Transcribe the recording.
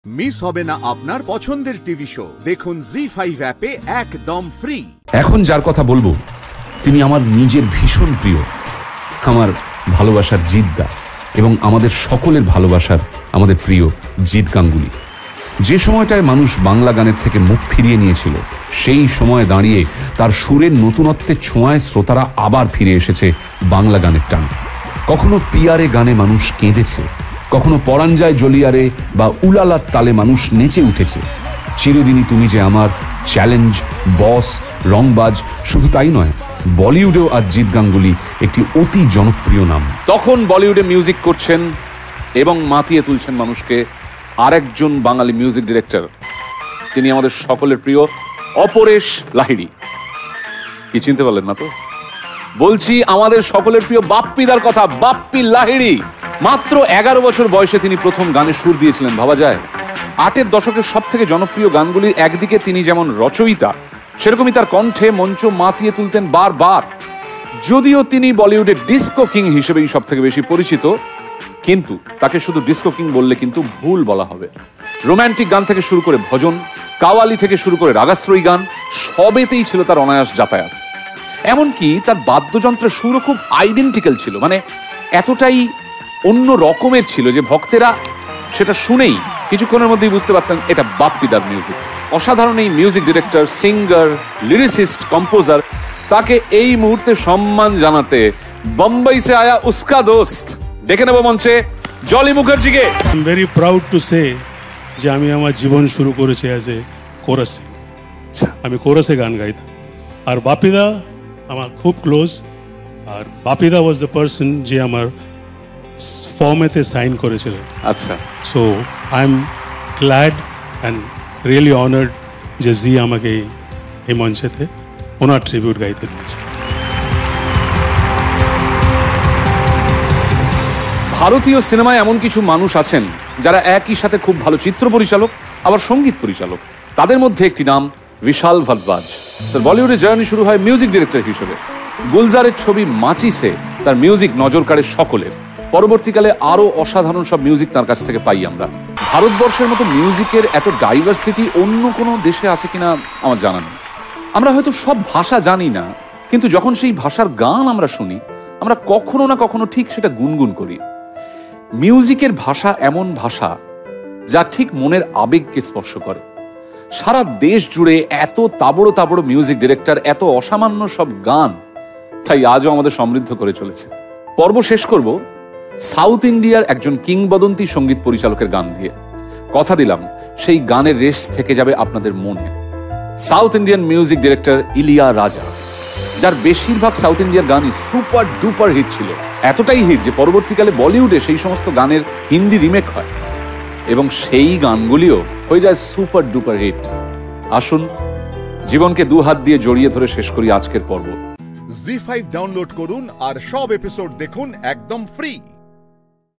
Miss হবে না আপনার পছন্দের টিভি শো। দেখুন জি5 অ্যাপে একদম ফ্রি। এখন যার কথা বলবো তিনি আমার নিজের ভীষণ প্রিয়, আমার ভালোবাসার জিদ্দা এবং আমাদের সকলের ভালোবাসার আমাদের প্রিয় জিৎ গাঙ্গুলি। যে সময়টায় মানুষ বাংলা গানের থেকে মুখ ফিরিয়ে নিয়েছিল, সেই সময় দাঁড়িয়ে তার সুরের নতুনত্বের ছোঁয়ায় শ্রোতারা আবার ফিরে এসেছে বাংলা গানের টান। কখনো পিয়ারে গানে মানুষ কেঁদেছে, কখনো পরাঞ্জায় জলিয়ারে বা উলালার তালে মানুষ নেচে উঠেছে। চিরদিনই তুমি যে আমার, চ্যালেঞ্জ, বস, রংবাজ, শুধু তাই নয়, বলিউডেও আর জিৎ গাঙ্গুলি একটি অতি জনপ্রিয় নাম। তখন বলিউডে মিউজিক করছেন এবং মাতিয়ে তুলছেন মানুষকে আরেকজন বাঙালি মিউজিক ডিরেক্টর, তিনি আমাদের সকলের প্রিয় অপরেশ লাহিড়ী। কি চিনতে পারলেন না তো? বলছি আমাদের সকলের প্রিয় বাপ্পিদার কথা, বাপ্পি লাহিড়ী। মাত্র 11 বছর বয়সে তিনি প্রথম গানে সুর দিয়েছিলেন, ভাবা যায়? 8-এর দশকের সব থেকে জনপ্রিয় গানগুলির একদিকে তিনি যেমন রচয়িতা, সেরকমই তার কণ্ঠে মঞ্চ মাতিয়ে তুলতেন বারবার। যদিও তিনি বলিউডের ডিস্কো কিং হিসেবেই সব থেকে বেশি পরিচিত, কিন্তু তাকে শুধু ডিস্কো কিং বললে কিন্তু ভুল বলা হবে। রোম্যান্টিক গান থেকে শুরু করে ভজন, কাওয়ালি থেকে শুরু করে রাগাশ্রয়ী গান, সবেতেই ছিল তার অনায়াস যাতায়াত। এমনকি তার বাদ্যযন্ত্রের সুরও খুব আইডেন্টিক্যাল ছিল, মানে এতটাই অন্য রকমের ছিল যে ভক্তেরা সেটা শুনেই কিছুক্ষণের মধ্যেই বুঝতে পারতেন এটা বাপ্পিদার মিউজিক। অসাধারণ এই music director, singer, lyricist, composer, তাকে এই মুহূর্তে সম্মান জানাতে বোম্বাই সে আয়া উসকা দোস্ত ডেকে নেব মঞ্চে জলি মুখার্জিকে। I am very proud to say যে আমি আমার জীবন শুরু করেছি অ্যাজ এ কোরাসে। আমি কোরাসে গান গাইতাম, আর বাপিদা আমার খুব ক্লোজ। আর বাপিদা ওয়াজ দ্য পার্সন যে আমার ফর্মেতে সাইন করেছিল। আচ্ছা, so I am glad and really honoured যে জি আমাকে এই মঞ্চেতে ওনার ট্রিবিউট গাইতে দিয়েছে। ভারতীয় সিনেমায় এমন কিছু মানুষ আছেন যারা একই সাথে খুব ভালো চিত্র পরিচালক আবার সঙ্গীত পরিচালক। তাদের মধ্যে একটি নাম বিশাল ভারদ্বাজ। তার বলিউডে জার্নি শুরু হয় মিউজিক ডিরেক্টর হিসেবে। গুলজারের ছবি মাচিসে তার মিউজিক নজর কাড়ে সকলের। পরবর্তীকালে আরো অসাধারণ সব মিউজিক তার কাছ থেকে পাই আমরা। ভারতবর্ষের মতো মিউজিকের এত ডাইভার্সিটি অন্য কোনো দেশে আছে কিনা আমার জানা নেই। আমরা হয়তো সব ভাষা জানি না, কিন্তু যখন সেই ভাষার গান আমরা শুনি, আমরা কখনো না কখনো ঠিক সেটা গুনগুন করি। মিউজিকের ভাষা এমন ভাষা যা ঠিক মনের আবেগকে স্পর্শ করে। সারা দেশ জুড়ে এত তাবড়ো তাবড়ো মিউজিক ডিরেক্টর, এত অসামান্য সব গান, তাই আজও আমাদের সমৃদ্ধ করে চলেছে। পর্ব শেষ করব সাউথ ইন্ডিয়ার একজন কিংবদন্তি সঙ্গীত পরিচালকের গান দিয়ে। কথা দিলাম সেই গানের রেশ থেকে যাবে আপনাদের মনে। South Indian music director Ilaiyaraaja, যার বেশিরভাগ সাউথ ইন্ডিয়ার গানই সুপার ডুপার হিট ছিল। এতটাই হিট যে পরবর্তীকালে বলিউডে সেই সমস্ত গানের হিন্দি রিমেক হয় এবং সেই গানগুলিও হয়ে যায় সুপার ডুপার হিট। আসুন জীবনকে 2 হাত দিয়ে জড়িয়ে ধরে শেষ করি আজকের পর্ব। জি5 ডাউনলোড করুন আর সব এপিসোড দেখুন একদম ফ্রি।